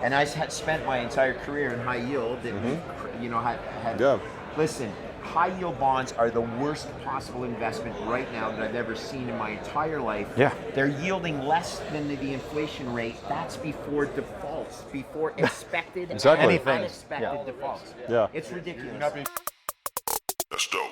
And I spent my entire career in high yield. And listen, high yield bonds are the worst possible investment right now that I've ever seen in my entire life. Yeah. They're yielding less than the inflation rate. That's before defaults, before expected and unexpected defaults. Yeah. It's ridiculous. Let's go.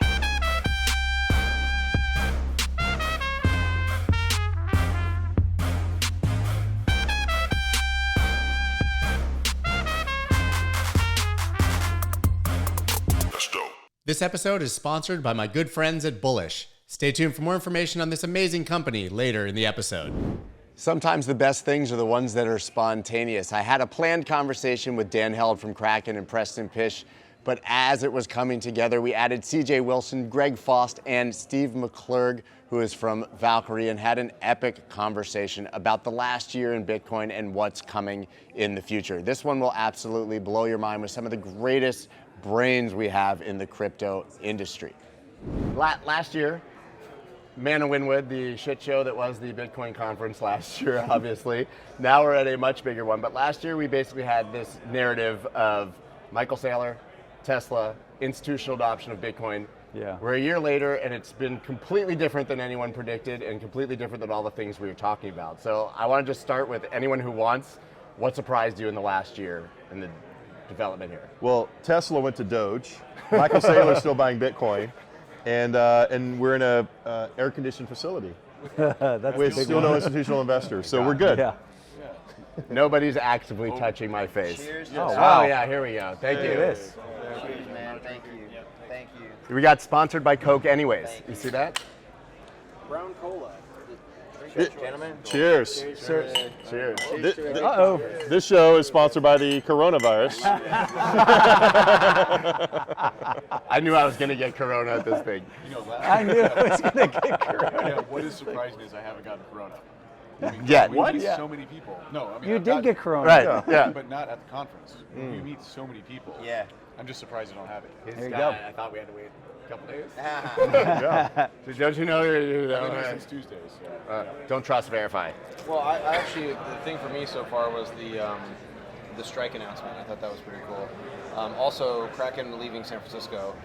This episode is sponsored by my good friends at Bullish. Stay tuned for more information on this amazing company later in the episode. Sometimes the best things are the ones that are spontaneous. I had a planned conversation with Dan Held from Kraken and Preston Pysh, but as it was coming together, we added CJ Wilson, Greg Foss, and Steve McClurg, who is from Valkyrie, and had an epic conversation about the last year in Bitcoin and what's coming in the future. This one will absolutely blow your mind with some of the greatest brains we have in the crypto industry. Last year, Mana Winwood, the shit show that was the Bitcoin conference last year, obviously. Now we're at a much bigger one. But last year we basically had this narrative of Michael Saylor, Tesla, institutional adoption of Bitcoin. Yeah. We're a year later and it's been completely different than anyone predicted and completely different than all the things we were talking about. So I want to just start with anyone who wants, what surprised you in the last year in the development here? Well, Tesla went to Doge. Michael Saylor's still buying Bitcoin, and we're in a air-conditioned facility. With still no institutional investors, so we're good. Yeah. Nobody's actively touching my face. Cheers. Oh, wow. Oh yeah, here we go. Thank you. Cheers, man. Thank you. Thank you. We got sponsored by Coke anyways. You see that? Brown cola. Gentlemen. Cheers. Cheers. Uh-oh. This show is sponsored by the coronavirus. I knew I was going to get corona at this thing. I knew I was going to get corona. What has surprised me is I haven't gotten corona. Yet. We meet so many people. No, I mean, You I've did gotten- get corona. Right, yeah. but not at the conference. You meet so many people. Yeah. I'm just surprised I don't have it. There you go. I thought we had to wait a couple days. Yeah. Don't you know? I've been here since Tuesdays. So. Don't trust, verify. Well, I actually, the thing for me so far was the strike announcement. I thought that was pretty cool. Also, Kraken leaving San Francisco.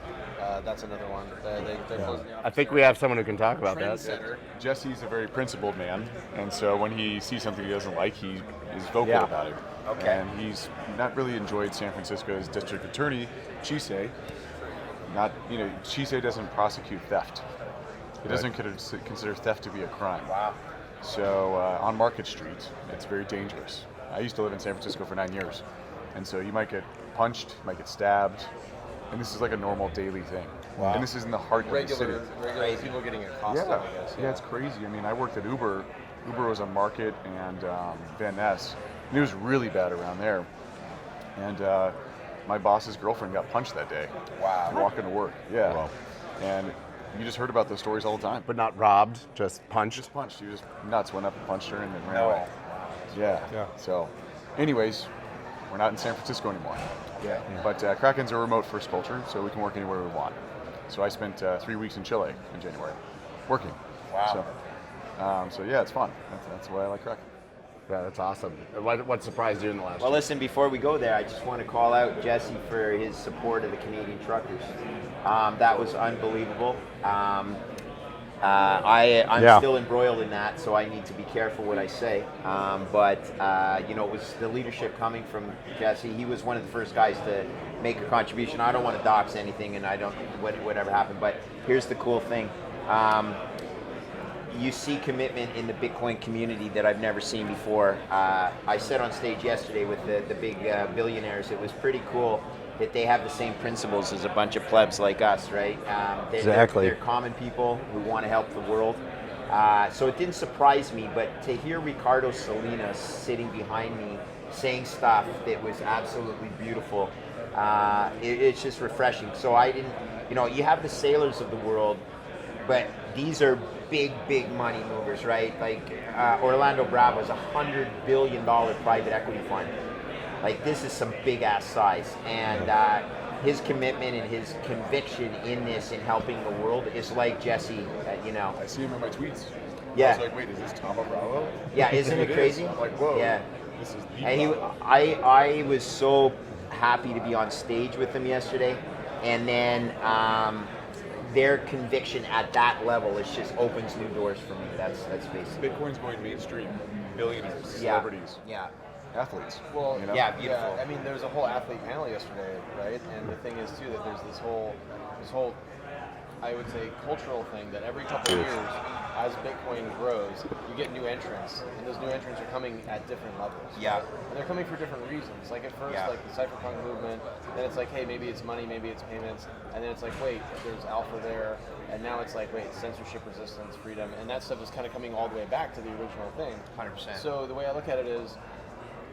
That's another one. They're closing the office. I think we have someone who can talk about that. Trendsetter. Jesse's a very principled man, and so when he sees something he doesn't like, he is vocal Yeah. about it. Okay. And he's not really enjoyed San Francisco's district attorney, Chisei. Chisei doesn't prosecute theft. He doesn't consider theft to be a crime. Wow. So on Market Street, it's very dangerous. I used to live in San Francisco for 9 years, and so you might get punched, you might get stabbed, and this is like a normal daily thing. Wow. And this is in the heart of the city. Regular people getting accosted, I guess. Yeah, it's crazy. I mean, I worked at Uber. Uber was on Market and Van Ness, and it was really bad around there. And my boss's girlfriend got punched that day. Wow. Walking to work. Yeah. Wow. And you just heard about those stories all the time. But not robbed, just punched. Just punched. You just nuts went up and punched her and then ran away. Yeah. So, anyways, we're not in San Francisco anymore. Yeah. But Kraken's a remote first culture, so we can work anywhere we want. So I spent 3 weeks in Chile in January, working. Wow. So yeah, it's fun. That's why I like Kraken. Yeah, that's awesome. What surprised you in the last Well, year? listen, before we go there, I just want to call out Jesse for his support of the Canadian truckers. That was unbelievable. I'm still embroiled in that, so I need to be careful what I say. But it was the leadership coming from Jesse. He was one of the first guys to make a contribution. I don't want to dox anything, and I don't whatever happened. But here's the cool thing. You see commitment in the Bitcoin community that I've never seen before. I said on stage yesterday with the big billionaires, it was pretty cool that they have the same principles as a bunch of plebs like us, right? Exactly. They're common people who want to help the world. So it didn't surprise me, but to hear Ricardo Salinas sitting behind me saying stuff that was absolutely beautiful, it's just refreshing. So I didn't, you have the sailors of the world, but these are big money movers, right? Like Orlando Bravo's $100 billion private equity fund. Like, this is some big ass size, and his commitment and his conviction in this, in helping the world, is like Jesse. I see him in my tweets. Yeah. I was like, wait, is this Tom Bravo? Yeah, isn't it crazy? I'm like, whoa. Yeah. This is the And I was so happy to be on stage with him yesterday, and then their conviction at that level is just opens new doors for me. That's basically. Bitcoin's going mainstream. Billionaires, Yeah. celebrities, Yeah. athletes. Well, you know? Yeah, beautiful. I mean, there was a whole athlete panel yesterday, right? And the thing is too that there's this whole, I would say, cultural thing that every couple of years, as Bitcoin grows, you get new entrants, and those new entrants are coming at different levels. Yeah. And they're coming for different reasons. Like at first, Yeah. like the cypherpunk movement, then it's like, hey, maybe it's money, maybe it's payments, and then it's like, wait, there's alpha there, and now it's like, wait, censorship resistance, freedom, and that stuff is kind of coming all the way back to the original thing. 100%. So the way I look at it is,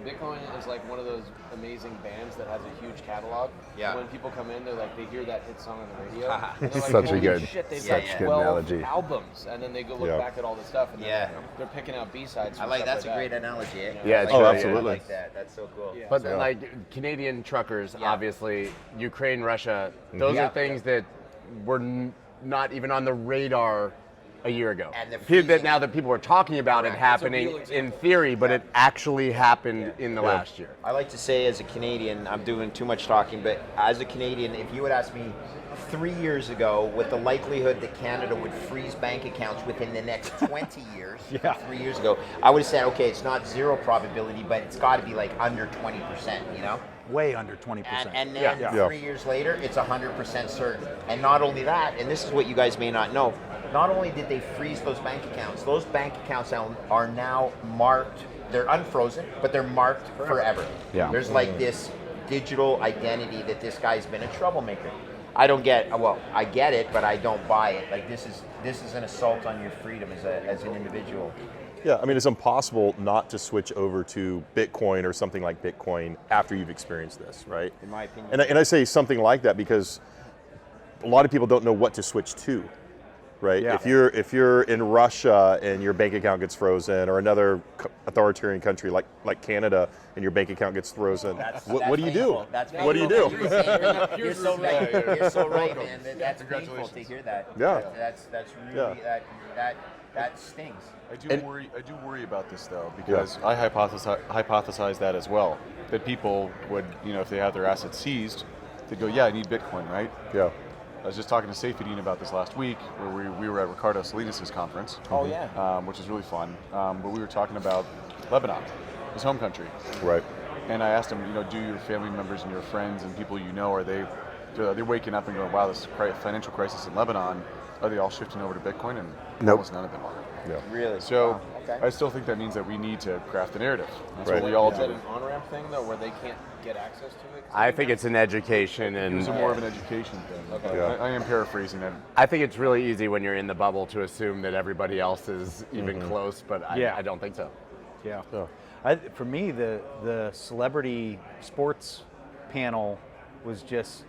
Bitcoin is like one of those amazing bands that has a huge catalog. Yeah. When people come in, they're like, they hear that hit song on the radio. and they're like, Such a holy good- shit, they've such got good 12 analogy. albums, and then they go look Yeah. back at all the stuff, and Yeah. they're picking out B-sides. I from like stuff that's a like great that. analogy. Eh? Yeah, it's Oh, really absolutely. I like that. That's so cool. Yeah. But Yeah. like Canadian truckers, Yeah. obviously, Ukraine, Russia, those Yeah. are things that were not even on the radar a year ago. And the That freezing- now that people were talking about it Correct. That's a happening real in example. theory, but it actually happened in the last year. I like to say as a Canadian, I'm doing too much talking, but as a Canadian, if you would ask me 3 years ago with the likelihood that Canada would freeze bank accounts within the next 20 years, 3 years ago, I would have said, okay, it's not zero probability, but it's got to be like under 20%, you know? Way under 20%. And then Yeah. 3 years later, it's 100% certain. And not only that, and this is what you guys may not know, not only did they freeze those bank accounts are now marked, they're unfrozen, but they're marked forever. Yeah. There's like this digital identity that this guy's been a troublemaker. I don't get, well, I get it, but I don't buy it. Like this is an assault on your freedom as an individual. Yeah, I mean, it's impossible not to switch over to Bitcoin or something like Bitcoin after you've experienced this, right? In my opinion. And I say something like that because a lot of people don't know what to switch to, right? Yeah. If you're in Russia and your bank account gets frozen, or another authoritarian country like Canada and your bank account gets frozen, what do you do? painful. That's What do you do? You're so right. You're so right, man. That's painful to Congratulations. hear that. Yeah. That's really Yeah. that stings. I do worry about this though, because I hypothesize that as well. That people would, if they have their assets seized, they'd go, yeah, I need Bitcoin, right? Yeah. I was just talking to Safedine about this last week, where we were at Ricardo Salinas' conference, Oh yeah. which is really fun. But we were talking about Lebanon, his home country, Right. and I asked him, do your family members and your friends and people are they waking up and going, wow, this financial crisis in Lebanon, are they all shifting over to Bitcoin? And Nope. almost none of them are. Yeah. Really. So Wow, okay. I still think that means that we need to craft the narrative. That's Right. what we all Is that do. an on-ramp thing though, where they can't get access to it? I think it's an education, It's and more of an education thing. Okay. Yeah. I am paraphrasing it. I think it's really easy when you're in the bubble to assume that everybody else is even close, but I don't think so. Yeah. Yeah. For me, the celebrity sports panel was just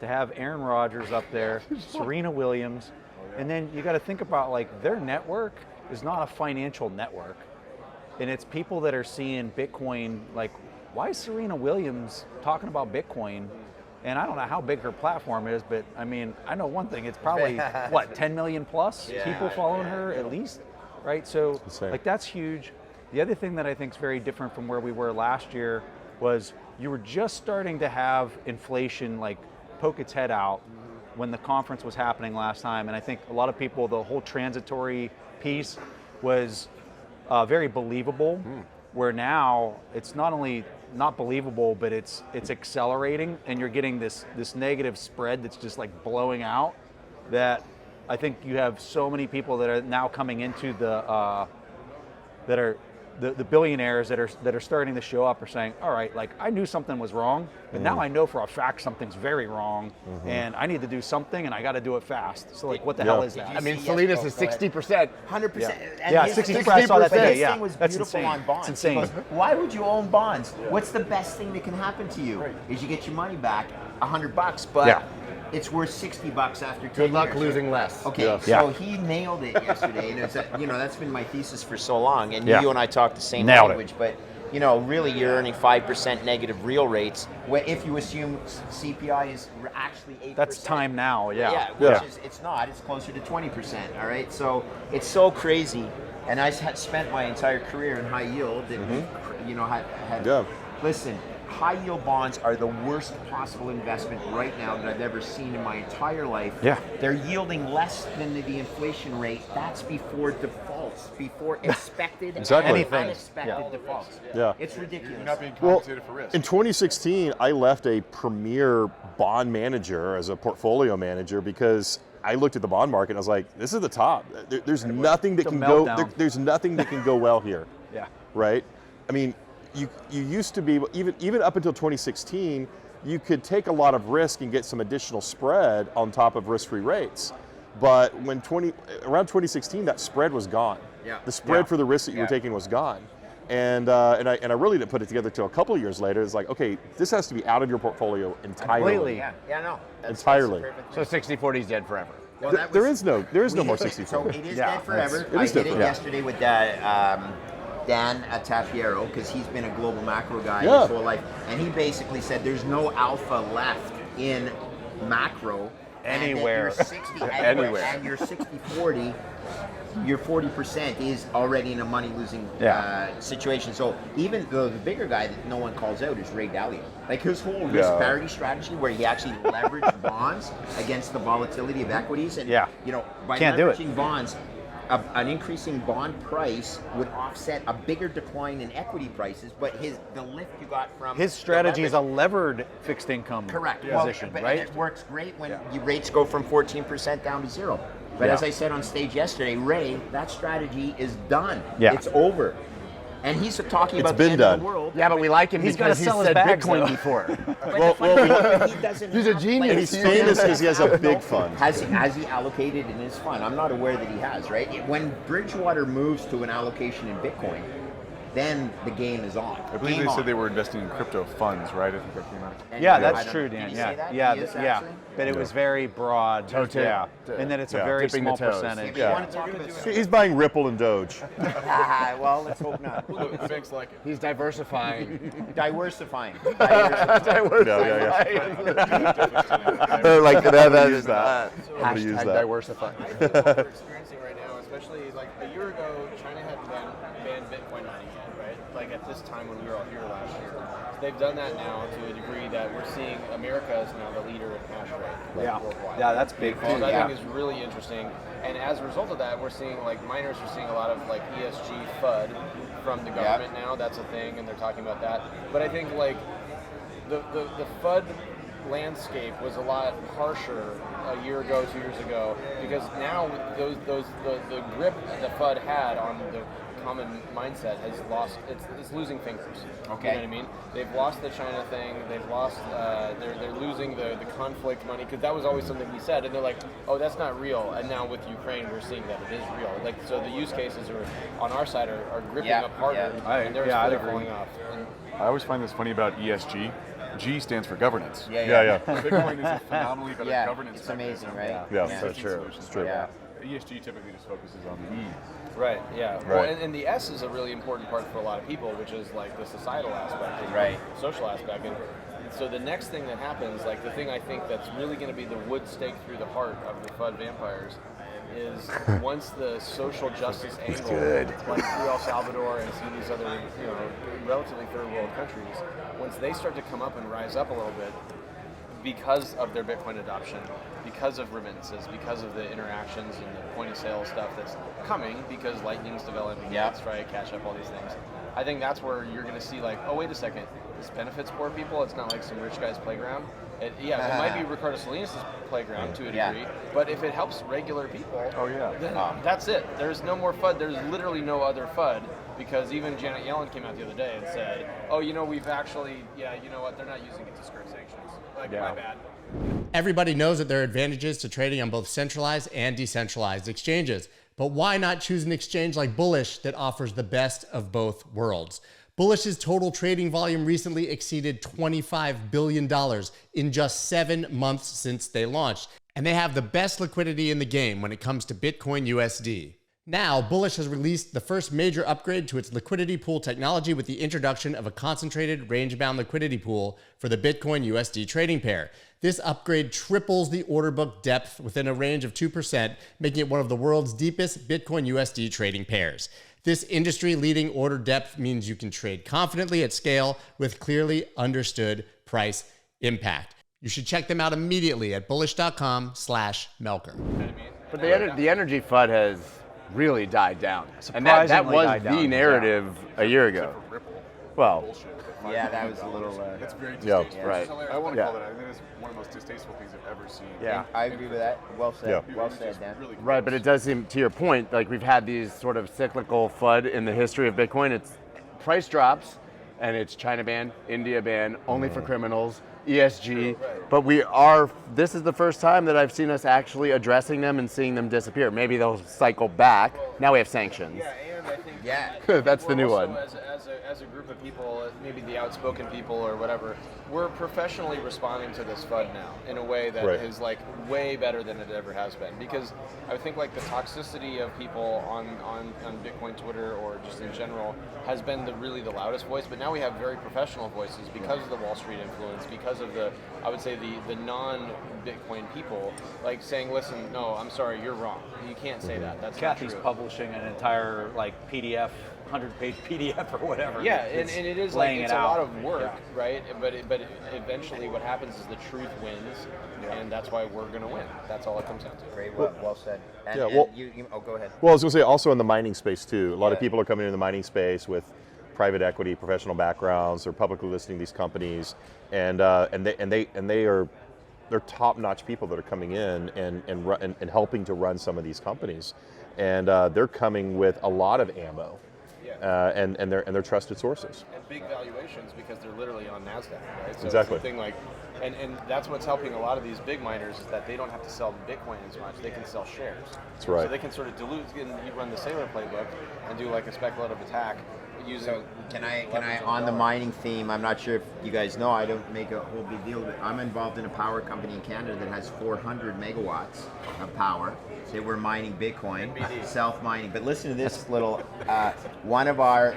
to have Aaron Rodgers up there, Serena Williams, and then you got to think about like their network is not a financial network, and it's people that are seeing Bitcoin. Like, why is Serena Williams talking about Bitcoin? And I don't know how big her platform is, but I mean, I know one thing: it's probably what 10 million plus people following her at least, right? So Insane. like that's huge. The other thing that I think is very different from where we were last year was you were just starting to have inflation like poke its head out when the conference was happening last time. And I think a lot of people, the whole transitory piece was very believable, where now it's not only not believable, but it's accelerating, and you're getting this negative spread that's just like blowing out, that I think you have so many people that are now coming into the billionaires that are starting to show up are saying, all right, like I knew something was wrong, but now I know for a fact something's very wrong, and I need to do something, and I got to do it fast. So like, what the hell is that? I mean, Yes, Salinas go is ahead. 60%. 100%. And Yeah, his- 60%. I saw that but today, his yeah. thing was That's beautiful insane. on bonds. It's insane. He goes, why would you own bonds? What's the best thing that can happen to you? Is you get your money back, $100, but Yeah. it's worth $60 after 10 Good luck years. losing less. Okay, Yeah. so he nailed it yesterday, and it's that's been my thesis for so long. And Yeah. you and I talk the same Nailed it. language, but really you're earning 5% negative real rates. If you assume CPI is actually 8%. That's time now, Yeah, which is it's not. It's closer to 20%. All right, so it's so crazy. And I spent my entire career in high yield, and Listen, high yield bonds are the worst possible investment right now that I've ever seen in my entire life. Yeah. They're yielding less than the inflation rate. That's before defaults, before expected and unexpected defaults. Yeah. It's ridiculous. You're not being compensated for risk. In 2016, I left a premier bond manager as a portfolio manager because I looked at the bond market and I was like, this is the top. There's nothing that can go. There's nothing that can go well here. Yeah. Right. I mean, you used to be even up until 2016, you could take a lot of risk and get some additional spread on top of risk-free rates. But when around 2016, that spread was gone. Yeah. The spread for the risk that you were taking was gone. And I really didn't put it together until a couple of years later. It's like, okay, this has to be out of your portfolio entirely. Completely. Yeah, no. Entirely. So 60-40 is dead forever. Well, There is no more 60-40. So it is dead forever. It is I did dead it forever. yesterday with Dan Tapiero, because he's been a global macro guy Yeah. his whole life, and he basically said there's no alpha left in macro Anywhere. And that you're 60, Anywhere. And you're 60-40, your 40% is already in a money-losing situation. So even though the bigger guy that no one calls out is Ray Dalio. Like his whole risk parity strategy, where he actually leveraged bonds against the volatility of equities, and by leveraging bonds, an increasing bond price would offset a bigger decline in equity prices, but the lift you got from His strategy is a levered fixed income position, but right? it works great when your rates go from 14% down to zero. But as I said on stage yesterday, Ray, that strategy is done. Yeah. It's over. And he's talking about been the end done. of the world. Yeah, but we like him He's because gotta he sell his said bags, Bitcoin though. before. But he doesn't He's a have, genius. And he's famous because he has a big fund. Has he allocated in his fund? I'm not aware that he has, right? When Bridgewater moves to an allocation in Bitcoin, then the game is on. I believe Game they said on. they were investing in crypto funds, right? I think that came out. And Yeah, I that's don't- true, did Dan. he say that? Yeah, He is yeah. actually? But it was very broad. And then it's a very Dipping the small toes. percentage. If you want to talk about He's buying Ripple and Doge. well, let's hope not. The banks like it. He's diversifying. Diversifying. Like that is that. I'm gonna use Hashtag that. diversifying. I think what we're experiencing right now, especially like a year ago, China had banned Bitcoin mining yet, right? Like at this time when we were all here last year. So they've done that now to a degree that we're seeing America is now the leader in hash rate worldwide. Yeah, that's big. Which I think is really interesting. And as a result of that, we're seeing like miners are seeing a lot of like ESG FUD from the government now. That's a thing, and they're talking about that. But I think like the FUD landscape was a lot harsher a year ago, 2 years ago, because now the grip that FUD had on the common mindset has lost. It's losing fingers. Okay. You know what I mean? They've lost the China thing. They've lost. They're losing the conflict money, because that was always something we said, and they're like, oh, that's not real. And now with Ukraine, we're seeing that it is real. Like, so the use cases are on our side are gripping up harder, and they're falling off. And I always find this funny about ESG. G stands for governance. Yeah. Bitcoin is a phenomenally better governance. it's amazing, right? Yeah, That's true. It's true. Yeah. ESG typically just focuses on the E. Right, yeah. Right. Well, and the S is a really important part for a lot of people, which is like the societal aspect, and Right. the social aspect. And so the next thing that happens, like the thing I think that's really going to be the wood stake through the heart of the FUD vampires, is once the social justice angle, like through El Salvador and see these other, relatively third world countries, once they start to come up and rise up a little bit, because of their Bitcoin adoption, because of remittances, because of the interactions and the point of sale stuff that's coming, because Lightning's developing, Strike, Cash App, all these things. I think that's where you're going to see like, oh, wait a second, this benefits poor people. It's not like some rich guy's playground. It might be Ricardo Salinas' playground to a degree, but if it helps regular people, then that's it. There's no more FUD. There's literally no other FUD, because even Janet Yellen came out the other day and said, oh, we've actually, you know what, they're not using it to skirt sanctions. Like, my bad. Everybody knows that there are advantages to trading on both centralized and decentralized exchanges. But why not choose an exchange like Bullish that offers the best of both worlds? Bullish's total trading volume recently exceeded $25 billion in just 7 months since they launched. And they have the best liquidity in the game when it comes to Bitcoin USD. Now, Bullish has released the first major upgrade to its liquidity pool technology with the introduction of a concentrated range-bound liquidity pool for the Bitcoin USD trading pair. This upgrade triples the order book depth within a range of 2%, making it one of the world's deepest Bitcoin USD trading pairs. This industry-leading order depth means you can trade confidently at scale with clearly understood price impact. You should check them out immediately at bullish.com/Melker. But the energy FUD has really died down. And that Surprisingly was died the down, narrative a year ago. Well, Yeah, that was a little. That's very Yeah, distasteful. right. I want to Yeah. call it. I think it's one of the most distasteful things I've ever seen. Yeah. I agree with that. Well said. Yeah. Well said, Dan. Really right, but it does seem, to your point, like we've had these sort of cyclical FUD in the history of Bitcoin. It's price drops, and it's China ban, India ban, only for criminals, ESG. But this is the first time that I've seen us actually addressing them and seeing them disappear. Maybe they'll cycle back. Now we have sanctions. Yeah, and I think That's the new we're one. also, as a group of people, maybe the outspoken people or whatever, we're professionally responding to this FUD now in a way that Right. is like way better than it ever has been. Because I think like the toxicity of people on Bitcoin Twitter or just in general has been really the loudest voice. But now we have very professional voices because of the Wall Street influence, because of the non-Bitcoin people like saying, listen, no, I'm sorry, you're wrong. You can't say that. That's Kathy's not true. publishing an entire like PDF, 100-page PDF or whatever. Yeah, and it is like laying it's it a lot out. of work, right? But eventually, what happens is the truth wins, and that's why we're gonna win. That's all it comes down to. Great. Well said. And, Yeah, and well- go ahead. Well, I was going to say also in the mining space too. A lot of Yeah. people are coming into the mining space with private equity, professional backgrounds. They're publicly listing these companies, and they're top-notch people that are coming in and helping to run some of these companies, and they're coming with a lot of ammo, and they're trusted sources. And big valuations because they're literally on Nasdaq, right? So Exactly. It's the thing like, and that's what's helping a lot of these big miners is that they don't have to sell Bitcoin as much. They can sell shares. That's right. So they can sort of dilute. You run the Sailor playbook and do like a speculative attack using. So can I leverage on the dollar. mining theme? I'm not sure if you guys know. I don't make a whole big deal of it. I'm involved in a power company in Canada that has 400 megawatts of power. So we're mining Bitcoin, self-mining. But listen to this little. One of our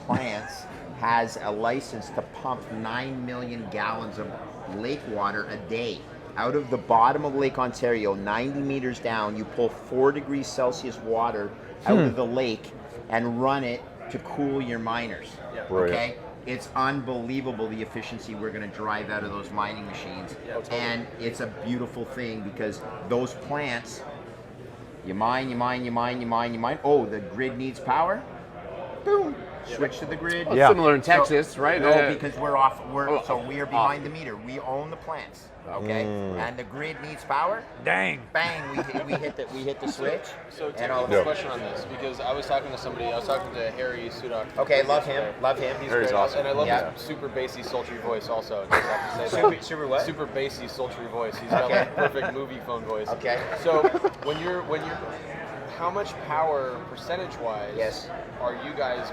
plants has a license to pump 9 million gallons of lake water a day. Out of the bottom of Lake Ontario, 90 meters down, you pull 4 degrees Celsius water out of the lake and run it to cool your miners. Right. Okay? It's unbelievable the efficiency we're going to drive out of those mining machines. And it's a beautiful thing because those plants, you mine. Oh, the grid needs power? Boom. Switch to the grid. Well, similar in Texas, right? No, because we are behind the meter. We own the plants, okay? And the grid needs power. Dang. Bang! We hit the switch. So and all take of a a question on this because I was talking to Harry Sudak. Okay, love him. He's Harry's great, awesome. and I love Yeah. his super bassy, sultry voice. Also, I just have to say that. Super what? Super bassy, sultry voice. He's got Okay. like perfect movie phone voice. Okay. So when you're, how much power percentage-wise Yes. are you guys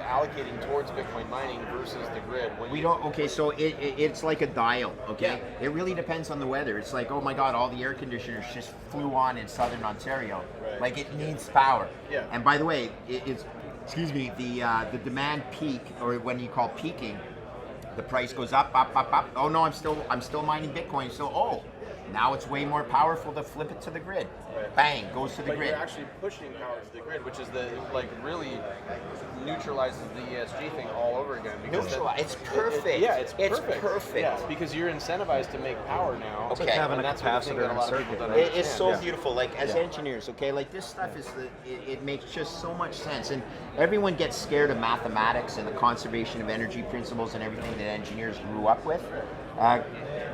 allocating towards Bitcoin mining versus the grid? When We you- don't. Okay, so it's like a dial. Okay, Yeah. it really depends on the weather. It's like, oh my God, all the air conditioners just flew on in southern Ontario. Right. Like it needs power. Yeah. And by the way, it's the demand peak, or when you call peaking, the price goes up. Oh no, I'm still mining Bitcoin. So now it's way more powerful to flip it to the grid. Right. Bang, goes to the But grid. you're actually pushing power to the grid, which is really neutralizes the ESG thing all over again. Because It's perfect. it's perfect. Yeah, because you're incentivized to make power now. It's like having and a that's what the thing that a lot of people don't It's understand. so beautiful. Like as engineers, okay, like this stuff it makes just so much sense. And everyone gets scared of mathematics and the conservation of energy principles and everything that engineers grew up with.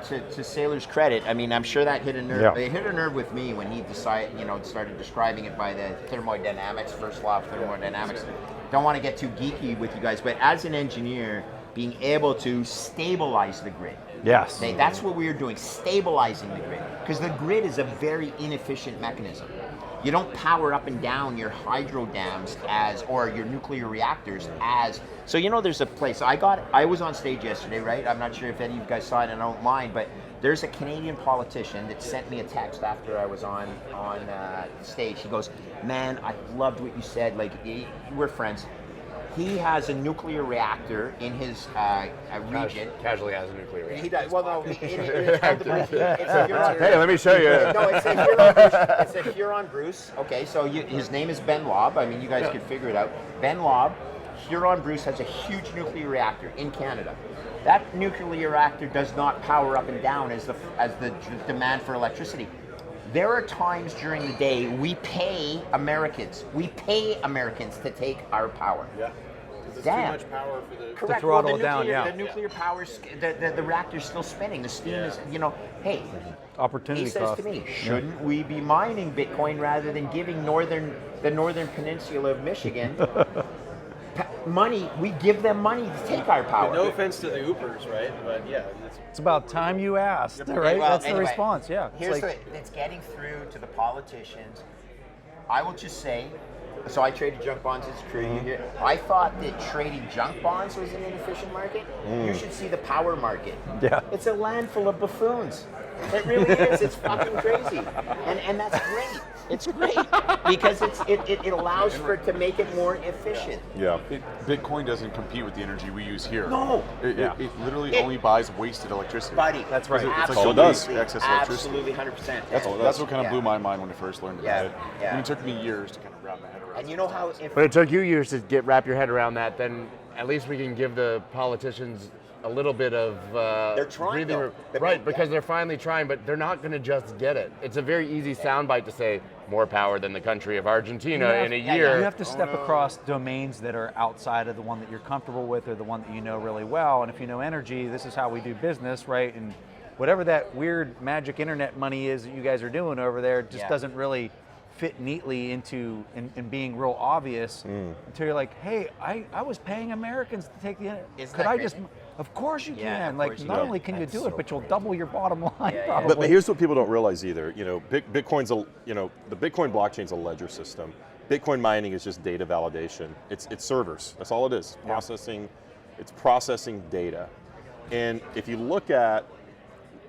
To Saylor's credit, I mean, I'm sure that hit a nerve. Yeah. It hit a nerve with me when he started describing it by the thermodynamics, first law of thermodynamics. Don't want to get too geeky with you guys, but as an engineer, being able to stabilize the grid. Yes. That's what we are doing, stabilizing the grid. Because the grid is a very inefficient mechanism. You don't power up and down your hydro dams or your nuclear reactors so there's a place. I was on stage yesterday, right? I'm not sure if any of you guys saw it, and I don't mind, but there's a Canadian politician that sent me a text after I was on stage. He goes, man, I loved what you said. Like, we're friends. He has a nuclear reactor in his region. Casually has a nuclear reactor. He does. Well, no, it's called the it's a Huron. Hey, let me show you. No, it's a Huron Bruce. It's a Huron Bruce. Okay, so his name is Ben Lobb. I mean, you guys could figure it out. Ben Lobb, Huron Bruce has a huge nuclear reactor in Canada. That nuclear reactor does not power up and down as the demand for electricity. There are times during the day we pay Americans to take our power. Yeah. Because it's Damn. too much power for the. Correct. throttle well, it down, yeah. The nuclear power's the reactor's still spinning. The steam is, hey. Opportunity He says cost. to me, shouldn't we be mining Bitcoin rather than giving the northern peninsula of Michigan money? We give them money to take our power. No offense to the Ubers, right? But yeah, It's about time you asked, right? Well, That's the anyway, response, yeah. Here's it's getting through to the politicians. I will just say, so I traded junk bonds as a career. I thought that trading junk bonds was an inefficient market. You should see the power market. Yeah. It's a land full of buffoons. It really is. It's fucking crazy, and that's great. It's great because it allows for it to make it more efficient. Yeah. Bitcoin doesn't compete with the energy we use here. No. It literally only buys wasted electricity. Buddy, That's right. It's like all it does. excess electricity. Absolutely, 100%. That's what kind of blew my mind when I first learned about it. Yeah. I mean, it took me years to kind of wrap my head around. And you know how if But it took you years to wrap your head around that. Then at least we can give the politicians a little bit of They're trying, breathing though. right, because they're finally trying, but they're not going to just get it. It's a very easy soundbite to say more power than the country of Argentina in a year. You have to step across domains that are outside of the one that you're comfortable with or the one that you know really well. And if you know energy, this is how we do business, right? And whatever that weird magic internet money is that you guys are doing over there just doesn't really fit neatly into in being real obvious until you're like, hey, I was paying Americans to take the Isn't could that I crazy? just of course you Yeah, can. of Like course you not can. only can you That's do so it, but you'll cool. double your bottom line Yeah, yeah. probably. But here's what people don't realize either. Bitcoin's the Bitcoin blockchain's a ledger system. Bitcoin mining is just data validation. It's servers. That's all it is. Processing. It's processing data. And if you look at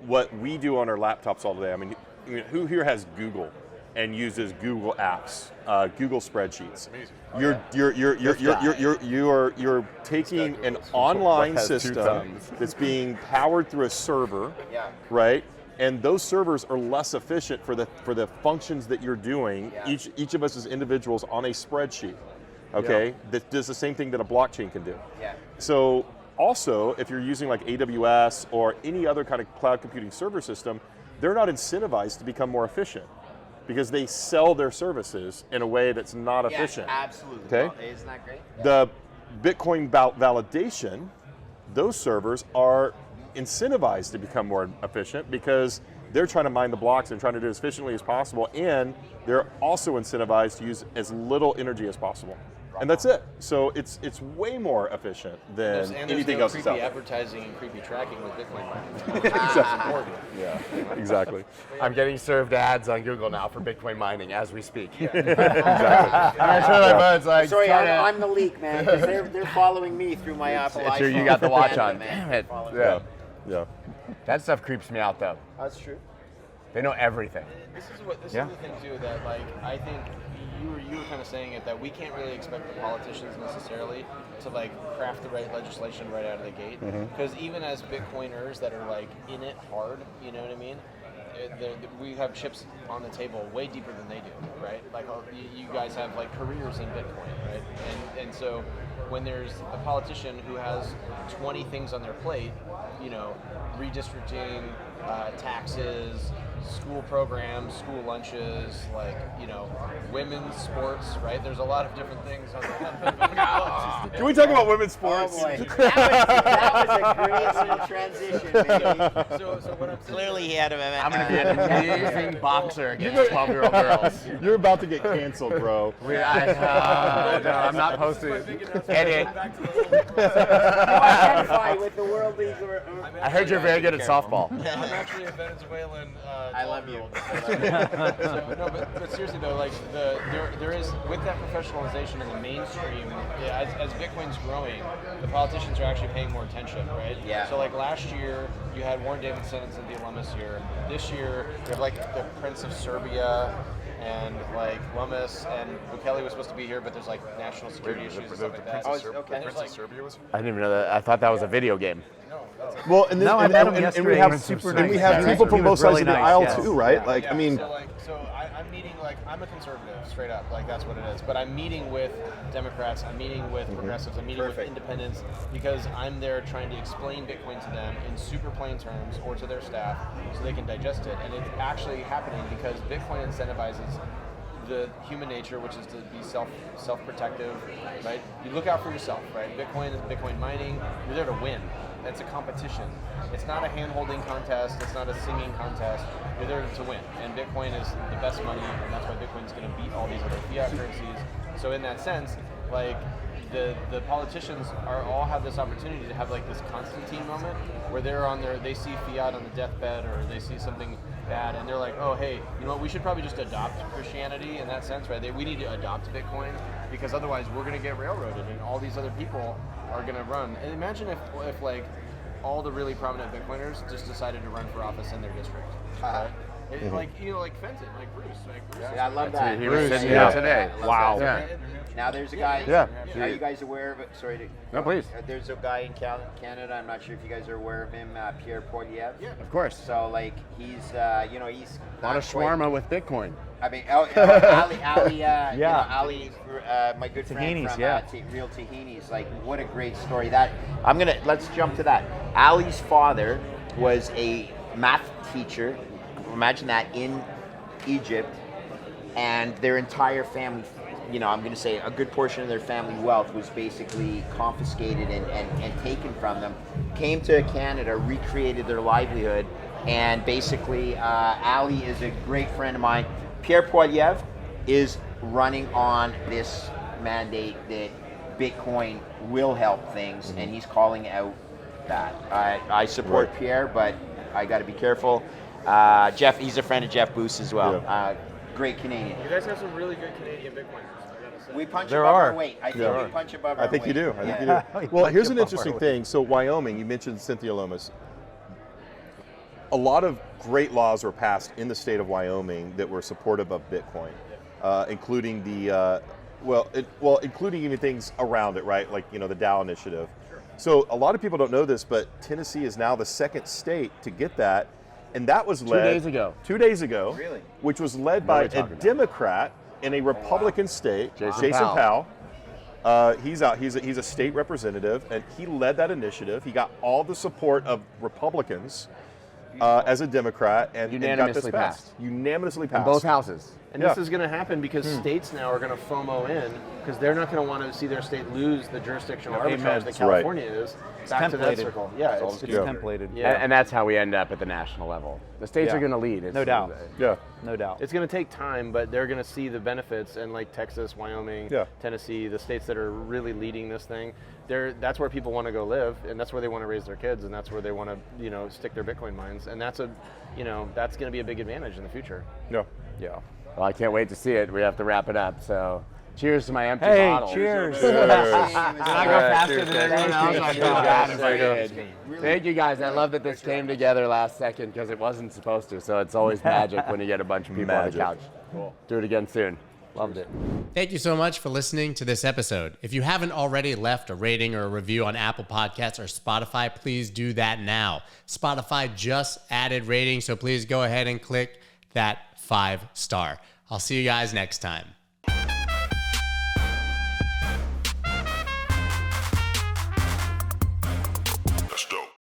what we do on our laptops all day, I mean, who here has Google and uses Google apps, Google spreadsheets? You're taking an online has two system thumbs. that's being powered through a server, right? And those servers are less efficient for the functions that you're doing. Each of us as individuals on a spreadsheet, okay? That does the same thing that a blockchain can do. So also, if you're using like AWS or any other kind of cloud computing server system, they're not incentivized to become more efficient because they sell their services in a way that's not efficient. Absolutely. Okay. Well, isn't that great? The Bitcoin validation, those servers are incentivized to become more efficient because they're trying to mine the blocks and trying to do it as efficiently as possible, and they're also incentivized to use as little energy as possible. And that's it. So it's way more efficient than anything else that's out creepy there. advertising and creepy tracking with Bitcoin mining. Exactly. Yeah, exactly. I'm getting served ads on Google now for Bitcoin mining as we speak. Exactly. I'm sure my bud's like, Sorry, trying to- I'm the leak, man. 'Cause they're following me through my Apple it's your, iPhone. you got the watch Damn on. man. Damn it. Following Yeah. Yeah. That stuff creeps me out though. That's true. They know everything. This is the thing too that like I think you were kind of saying it that we can't really expect the politicians necessarily to like craft the right legislation right out of the gate because even as Bitcoiners that are like in it hard, you know what I mean? We have chips on the table way deeper than they do, right? Like you guys have like careers in Bitcoin, right? And so when there's a politician who has 20 things on their plate, redistricting, taxes, school programs, school lunches, like, women's sports, right? There's a lot of different things on the Can we talk about women's sports? Oh boy, that was a great little transition, baby. So what I'm saying Clearly he had a I'm going to be an amazing boxer against 12-year-old girls. You're about to get canceled, bro. No, I'm not posting. Edit. identify with the world league. I heard you're very good at softball. I'm actually a Venezuelan. I love you. But seriously though, like there is with that professionalization in the mainstream, as Bitcoin's growing, the politicians are actually paying more attention, right? Yeah. So like last year, you had Warren Davidson as the alumnus here. This year, you have like the Prince of Serbia. and like Lummis and Bukele was supposed to be here, but there's like national security issues and stuff like that. Oh, okay. And there's like, Serbia was here? I didn't even know that. I thought that was a video game. Well, and, this, No, I and, met him and, yesterday. we He have, was super and we nice. have Yeah. people He from both was sides really of the nice, aisle yes. too, right? Yeah. Like, Yeah. I mean, I'm meeting, like, I'm a conservative, straight up, like that's what it is. But I'm meeting with Democrats, I'm meeting with progressives, I'm meeting with independents, because I'm there trying to explain Bitcoin to them in super plain terms or to their staff so they can digest it. And it's actually happening because Bitcoin incentivizes the human nature, which is to be self-protective, right? You look out for yourself, right? Bitcoin is Bitcoin mining. You're there to win. It's a competition. It's not a hand-holding contest. It's not a singing contest. You're there to win. And Bitcoin is the best money, and that's why Bitcoin's going to beat all these other fiat currencies. So in that sense, like the politicians all have this opportunity to have like this Constantine moment where they're on they see fiat on the deathbed or they see something bad and they're like, oh hey, you know what, we should probably just adopt Christianity in that sense, right? We need to adopt Bitcoin because otherwise we're going to get railroaded and all these other people are going to run. And imagine if like all the really prominent Bitcoiners just decided to run for office in their district. Right? Like, you know, like Fenton, like Bruce. Yeah, I love that. He was sitting Yeah. here today. Wow. Yeah. Now there's a guy. Yeah. Are you guys aware of it? Sorry to. No, please. There's a guy in Canada. I'm not sure if you guys are aware of him. Pierre Poilievre. Yeah. Of course. So like he's, he's A lot of shawarma with Bitcoin. I mean, Ali, Yeah. Ali, my good friend Tahinis, from yeah. Real Tahinis. Like, what a great story! Let's jump to that. Ali's father was a math teacher. Imagine that in Egypt, and their entire family. I'm going to say a good portion of their family wealth was basically confiscated and taken from them. Came to Canada, recreated their livelihood, and basically, Ali is a great friend of mine. Pierre Poilievre is running on this mandate that Bitcoin will help things, and he's calling out that. I support Pierre, but I got to be careful. Jeff, he's a friend of Jeff Booth as well. Yeah. Great Canadian. You guys have some really good Canadian Bitcoiners, I gotta say. We punch There above are. our weight. I think we punch above our I weight. think you do. I think Yeah. you do. Well, here's an interesting thing. So Wyoming, you mentioned Cynthia Lomas. A lot of great laws were passed in the state of Wyoming that were supportive of Bitcoin, including including even things around it, right? Like, the Dow Initiative. Sure. So a lot of people don't know this, but Tennessee is now the second state to get that. And that was led 2 days ago. 2 days ago, Really? which was led by a talking about? Democrat in a Republican state, Jason Powell. He's out. He's a state representative, and he led that initiative. He got all the support of Republicans as a Democrat, and Unanimously got this passed. Unanimously passed. In both houses. And this is going to happen because states now are going to FOMO in because they're not going to want to see their state lose the jurisdictional arbitrage that That's California is. Back to that templated. circle. Yeah, It's templated. Yeah. And that's how we end up at the national level. The states Yeah. are going to lead. No doubt. Yeah. No doubt. It's going to take time, but they're going to see the benefits, and like Texas, Wyoming, Yeah. Tennessee, the states that are really leading this thing, that's where people want to go live, and that's where they want to raise their kids, and that's where they want to, stick their Bitcoin mines, and that's that's going to be a big advantage in the future. Yeah. Yeah. Well, I can't wait to see it. We have to wrap it up. So, cheers to my empty Hey, bottle. cheers. Did I go faster than everyone else? I feel bad if I did. Thank you guys. I love that this came together last second because it wasn't supposed to. So it's always magic when you get a bunch of people on the couch. Cool. Do it again soon. Loved it. Thank you so much for listening to this episode. If you haven't already left a rating or a review on Apple Podcasts or Spotify, please do that now. Spotify just added ratings, so please go ahead and click that 5-star. I'll see you guys next time.